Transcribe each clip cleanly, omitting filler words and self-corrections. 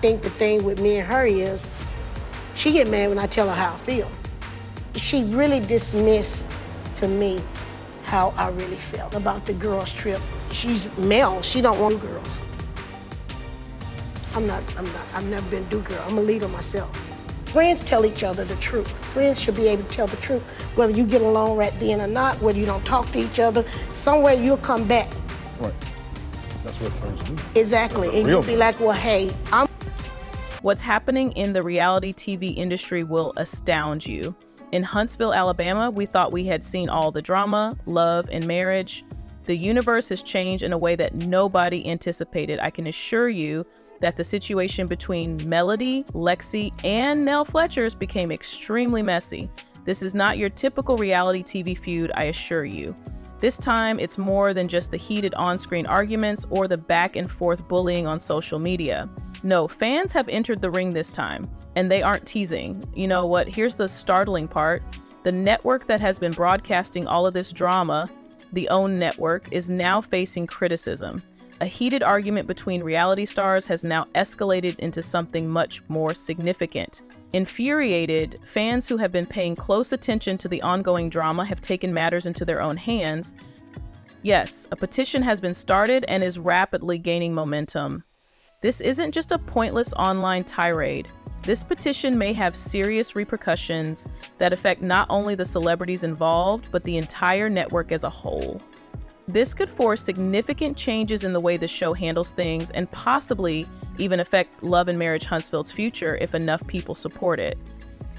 think the thing with me and her is she get mad when I tell her how I feel. She really dismissed to me how I really felt about the girls' trip. She's male, she don't want girls. I've never been a do-girl, I'm a leader myself. Friends tell each other the truth. Friends should be able to tell the truth, whether you get along right then or not, whether you don't talk to each other, somewhere you'll come back. Right, that's what friends do. Exactly, and you'll be like, well, hey, I'm. What's happening in the reality TV industry will astound you. In Huntsville, Alabama, we thought we had seen all the drama, love, and marriage. The universe has changed in a way that nobody anticipated. I can assure you that the situation between Melody, Lexi, and Nell Fletcher's became extremely messy. This is not your typical reality TV feud, I assure you. This time, it's more than just the heated on-screen arguments or the back and forth bullying on social media. No, fans have entered the ring this time, and they aren't teasing. You know what? Here's the startling part. The network that has been broadcasting all of this drama, the OWN network, is now facing criticism. A heated argument between reality stars has now escalated into something much more significant. Infuriated, fans who have been paying close attention to the ongoing drama have taken matters into their own hands. Yes, a petition has been started and is rapidly gaining momentum. This isn't just a pointless online tirade. This petition may have serious repercussions that affect not only the celebrities involved, but the entire network as a whole. This could force significant changes in the way the show handles things and possibly even affect Love and Marriage Huntsville's future if enough people support it.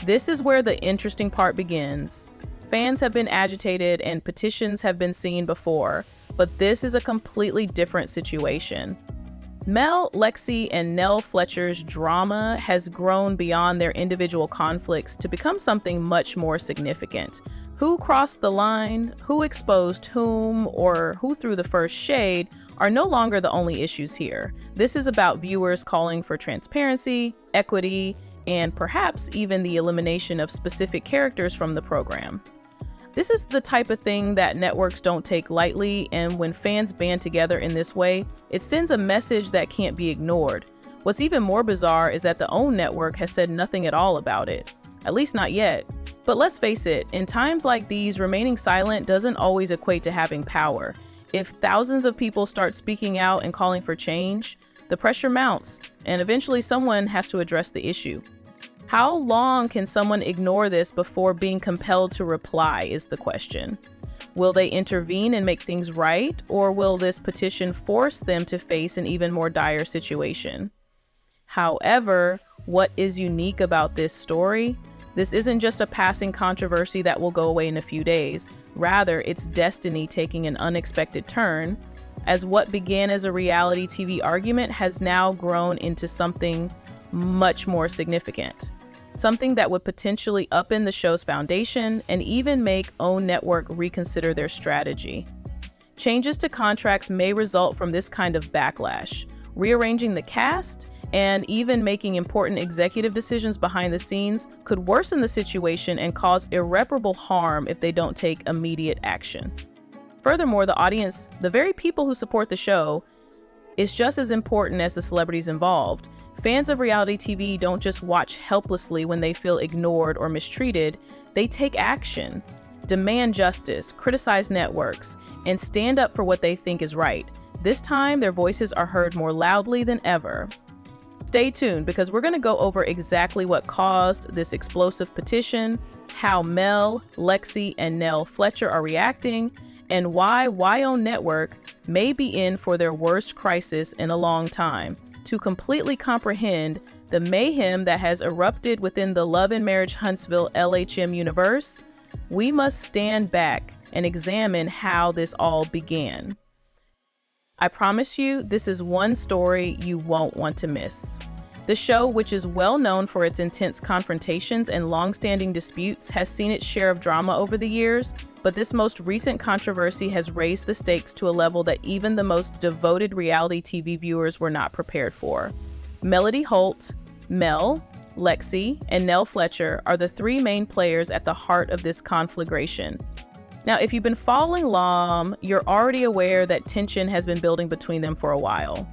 This is where the interesting part begins. Fans have been agitated and petitions have been seen before, but this is a completely different situation. Mel, Lexi, and Nell Fletcher's drama has grown beyond their individual conflicts to become something much more significant. Who crossed the line, who exposed whom, or who threw the first shade are no longer the only issues here. This is about viewers calling for transparency, equity, and perhaps even the elimination of specific characters from the program. This is the type of thing that networks don't take lightly, and when fans band together in this way, it sends a message that can't be ignored. What's even more bizarre is that the OWN network has said nothing at all about it. At least not yet. But let's face it, in times like these, remaining silent doesn't always equate to having power. If thousands of people start speaking out and calling for change, the pressure mounts, and eventually someone has to address the issue. How long can someone ignore this before being compelled to reply is the question. Will they intervene and make things right, or will this petition force them to face an even more dire situation? However, what is unique about this story? This isn't just a passing controversy that will go away in a few days. Rather, it's destiny taking an unexpected turn, as what began as a reality TV argument has now grown into something much more significant. Something that would potentially upend the show's foundation and even make OWN Network reconsider their strategy. Changes to contracts may result from this kind of backlash, rearranging the cast, and even making important executive decisions behind the scenes could worsen the situation and cause irreparable harm if they don't take immediate action. Furthermore, the audience, the very people who support the show, is just as important as the celebrities involved. Fans of reality TV don't just watch helplessly when they feel ignored or mistreated, they take action, demand justice, criticize networks, and stand up for what they think is right. This time, their voices are heard more loudly than ever. Stay tuned, because we're going to go over exactly what caused this explosive petition, how Mel, Lexi, and Nell Fletcher are reacting, and why OWN Network may be in for their worst crisis in a long time. To completely comprehend the mayhem that has erupted within the Love and Marriage Huntsville LHM universe, we must stand back and examine how this all began. I promise you, this is one story you won't want to miss. The show, which is well known for its intense confrontations and long-standing disputes, has seen its share of drama over the years, but this most recent controversy has raised the stakes to a level that even the most devoted reality TV viewers were not prepared for. Melody Holt, Mel, Lexi, and Nell Fletcher are the three main players at the heart of this conflagration. Now, if you've been following along, you're already aware that tension has been building between them for a while.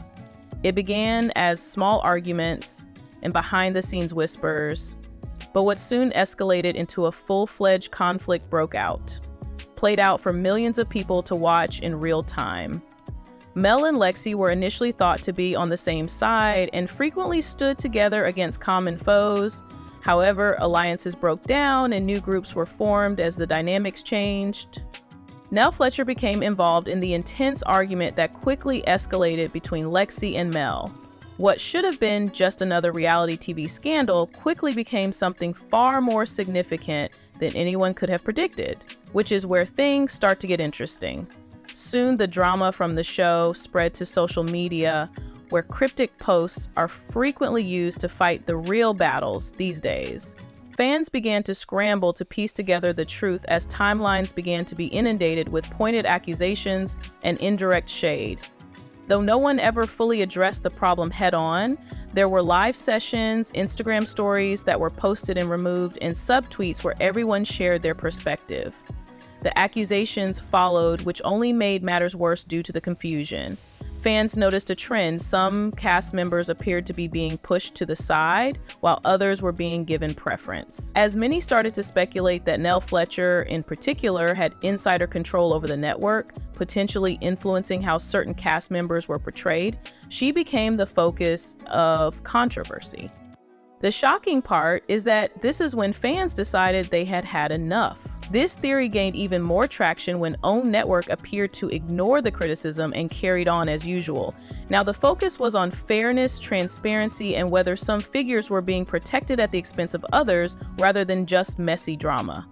It began as small arguments and behind-the-scenes whispers, but what soon escalated into a full-fledged conflict broke out, played out for millions of people to watch in real time. Mel and Lexi were initially thought to be on the same side and frequently stood together against common foes. However, alliances broke down and new groups were formed as the dynamics changed. Nell Fletcher became involved in the intense argument that quickly escalated between Lexi and Mel. What should have been just another reality TV scandal quickly became something far more significant than anyone could have predicted, which is where things start to get interesting. Soon, the drama from the show spread to social media, where cryptic posts are frequently used to fight the real battles these days. Fans began to scramble to piece together the truth as timelines began to be inundated with pointed accusations and indirect shade. Though no one ever fully addressed the problem head-on, there were live sessions, Instagram stories that were posted and removed, and subtweets where everyone shared their perspective. The accusations followed, which only made matters worse due to the confusion. Fans noticed a trend. Some cast members appeared to be being pushed to the side, while others were being given preference. As many started to speculate that Nell Fletcher, in particular, had insider control over the network, potentially influencing how certain cast members were portrayed, she became the focus of controversy. The shocking part is that this is when fans decided they had had enough. This theory gained even more traction when OWN Network appeared to ignore the criticism and carried on as usual. Now, the focus was on fairness, transparency, and whether some figures were being protected at the expense of others rather than just messy drama.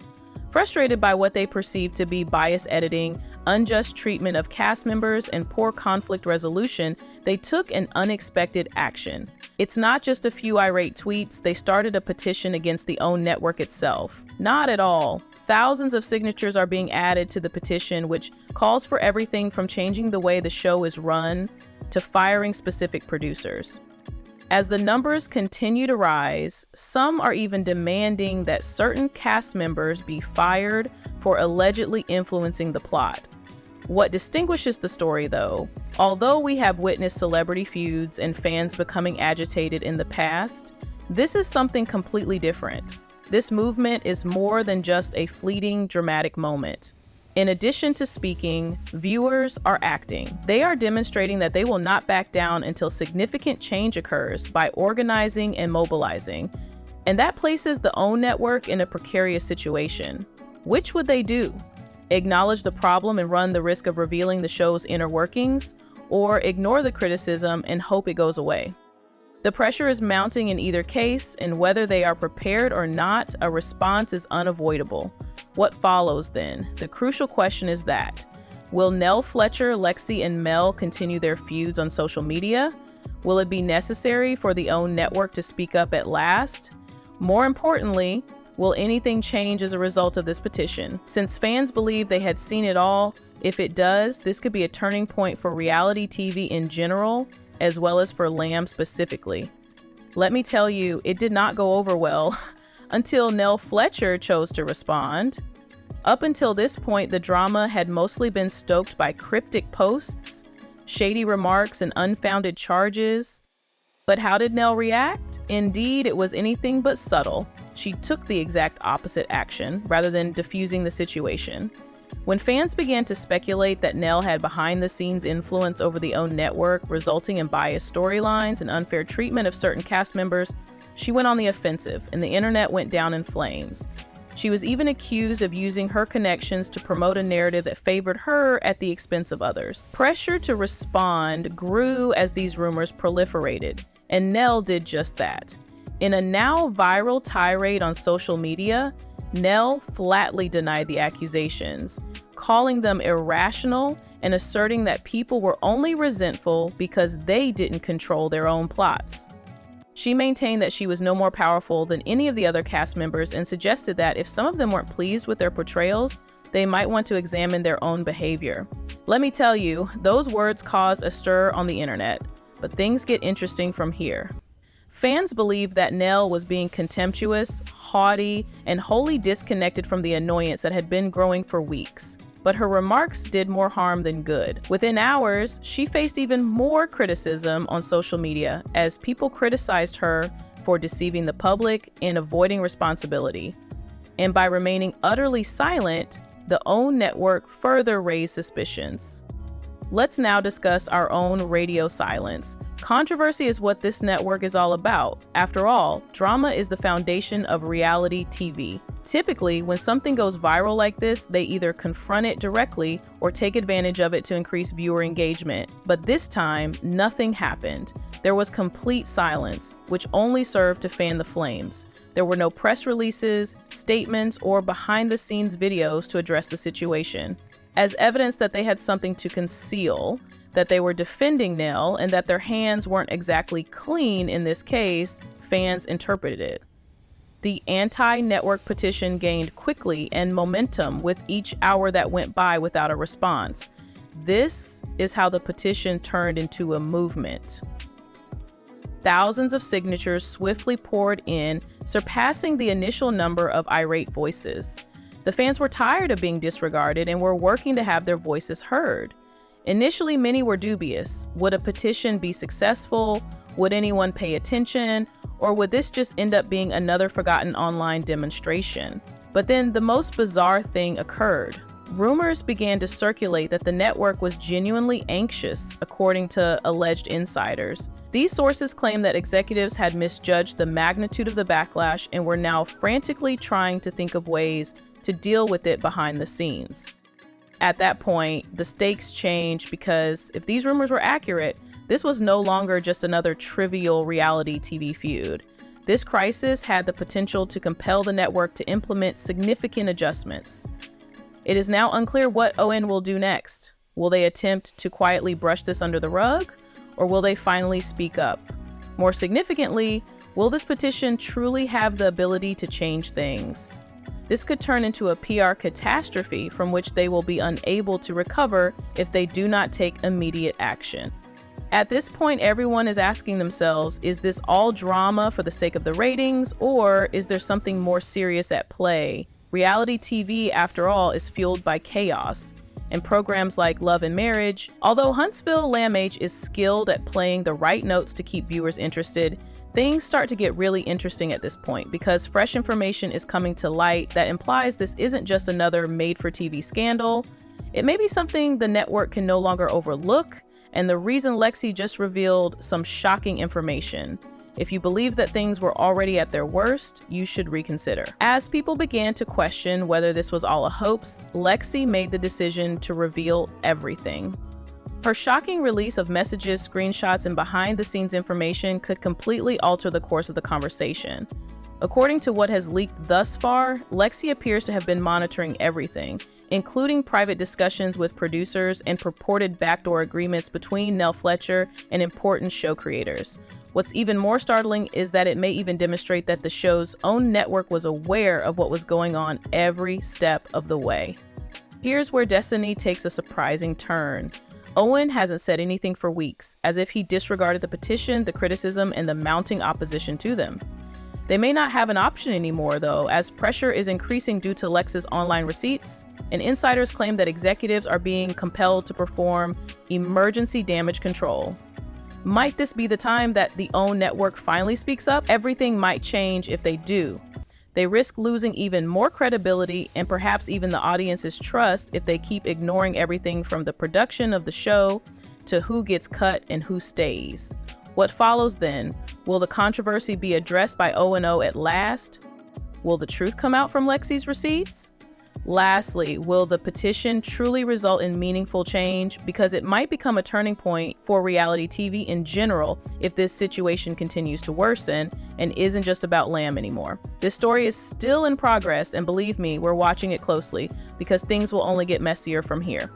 Frustrated by what they perceived to be biased editing, unjust treatment of cast members, and poor conflict resolution, they took an unexpected action. It's not just a few irate tweets, they started a petition against the OWN network itself. Not at all. Thousands of signatures are being added to the petition, which calls for everything from changing the way the show is run to firing specific producers. As the numbers continue to rise, some are even demanding that certain cast members be fired for allegedly influencing the plot. What distinguishes the story, though, although we have witnessed celebrity feuds and fans becoming agitated in the past, this is something completely different. This movement is more than just a fleeting, dramatic moment. In addition to speaking, viewers are acting. They are demonstrating that they will not back down until significant change occurs by organizing and mobilizing. And that places the OWN network in a precarious situation. Which would they do? Acknowledge the problem and run the risk of revealing the show's inner workings, or ignore the criticism and hope it goes away? The pressure is mounting in either case, and whether they are prepared or not, a response is unavoidable. What follows then? The crucial question is that, will Nell Fletcher, Lexi, and Mel continue their feuds on social media? Will it be necessary for the OWN network to speak up at last? More importantly, will anything change as a result of this petition? Since fans believe they had seen it all, if it does, this could be a turning point for reality TV in general, as well as for Lamb specifically. Let me tell you, it did not go over well until Nell Fletcher chose to respond. Up until this point, the drama had mostly been stoked by cryptic posts, shady remarks, and unfounded charges. But how did Nell react? Indeed, it was anything but subtle. She took the exact opposite action rather than diffusing the situation. When fans began to speculate that Nell had behind-the-scenes influence over the OWN network, resulting in biased storylines and unfair treatment of certain cast members, she went on the offensive, and the internet went down in flames. She was even accused of using her connections to promote a narrative that favored her at the expense of others. Pressure to respond grew as these rumors proliferated, and Nell did just that. In a now viral tirade on social media, Nell flatly denied the accusations, calling them irrational and asserting that people were only resentful because they didn't control their own plots. She maintained that she was no more powerful than any of the other cast members and suggested that if some of them weren't pleased with their portrayals, they might want to examine their own behavior. Let me tell you, those words caused a stir on the internet, but things get interesting from here. Fans believed that Nell was being contemptuous, haughty, and wholly disconnected from the annoyance that had been growing for weeks. But her remarks did more harm than good. Within hours, she faced even more criticism on social media as people criticized her for deceiving the public and avoiding responsibility. And by remaining utterly silent, the OWN network further raised suspicions. Let's now discuss our own radio silence. Controversy is what this network is all about. After all, drama is the foundation of reality TV. Typically, when something goes viral like this, they either confront it directly or take advantage of it to increase viewer engagement. But this time, nothing happened. There was complete silence, which only served to fan the flames. There were no press releases, statements, or behind-the-scenes videos to address the situation. As evidence that they had something to conceal, that they were defending Nell, and that their hands weren't exactly clean in this case, fans interpreted it. The anti-network petition gained quickly and momentum with each hour that went by without a response. This is how the petition turned into a movement. Thousands of signatures swiftly poured in, surpassing the initial number of irate voices. The fans were tired of being disregarded and were working to have their voices heard. Initially, many were dubious. Would a petition be successful? Would anyone pay attention? Or would this just end up being another forgotten online demonstration? But then the most bizarre thing occurred. Rumors began to circulate that the network was genuinely anxious, according to alleged insiders. These sources claim that executives had misjudged the magnitude of the backlash and were now frantically trying to think of ways to deal with it behind the scenes. At that point, the stakes changed because if these rumors were accurate, this was no longer just another trivial reality TV feud. This crisis had the potential to compel the network to implement significant adjustments. It is now unclear what OWN will do next. Will they attempt to quietly brush this under the rug, or will they finally speak up? More significantly, will this petition truly have the ability to change things? This could turn into a PR catastrophe from which they will be unable to recover if they do not take immediate action. At this point, everyone is asking themselves, is this all drama for the sake of the ratings, or is there something more serious at play? Reality TV, after all, is fueled by chaos, and programs like Love and Marriage, although Huntsville LamH is skilled at playing the right notes to keep viewers interested, things start to get really interesting at this point because fresh information is coming to light that implies this isn't just another made-for-TV scandal. It may be something the network can no longer overlook, and the reason Lexi just revealed some shocking information. If you believe that things were already at their worst, you should reconsider. As people began to question whether this was all a hoax, Lexi made the decision to reveal everything. Her shocking release of messages, screenshots, and behind-the-scenes information could completely alter the course of the conversation. According to what has leaked thus far, Lexi appears to have been monitoring everything, including private discussions with producers and purported backdoor agreements between Nell Fletcher and important show creators. What's even more startling is that it may even demonstrate that the show's own network was aware of what was going on every step of the way. Here's where destiny takes a surprising turn. OWN hasn't said anything for weeks, as if he disregarded the petition, the criticism, and the mounting opposition to them. They may not have an option anymore, though, as pressure is increasing due to Lex's online receipts, and insiders claim that executives are being compelled to perform emergency damage control. Might this be the time that the OWN network finally speaks up? Everything might change if they do. They risk losing even more credibility and perhaps even the audience's trust if they keep ignoring everything from the production of the show to who gets cut and who stays. What follows then? Will the controversy be addressed by O&O at last? Will the truth come out from Lexi's receipts? Lastly, will the petition truly result in meaningful change? Because it might become a turning point for reality TV in general if this situation continues to worsen and isn't just about Lamb anymore. This story is still in progress, and believe me, we're watching it closely because things will only get messier from here.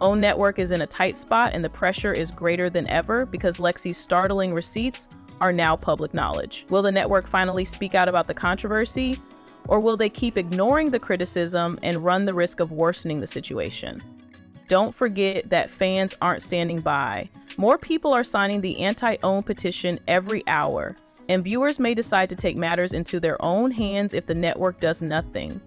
OWN Network is in a tight spot and the pressure is greater than ever because Lexi's startling receipts are now public knowledge. Will the network finally speak out about the controversy? Or will they keep ignoring the criticism and run the risk of worsening the situation? Don't forget that fans aren't standing by. More people are signing the anti-OWN petition every hour. and viewers may decide to take matters into their own hands if the network does nothing.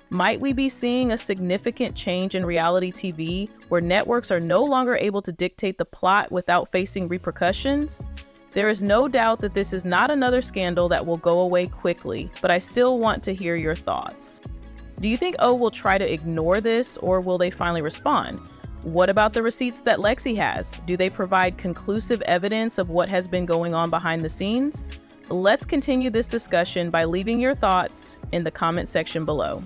Might we be seeing a significant change in reality TV where networks are no longer able to dictate the plot without facing repercussions? There is no doubt that this is not another scandal that will go away quickly, but I still want to hear your thoughts. Do you think O will try to ignore this, or will they finally respond? What about the receipts that Lexi has? Do they provide conclusive evidence of what has been going on behind the scenes? Let's continue this discussion by leaving your thoughts in the comment section below.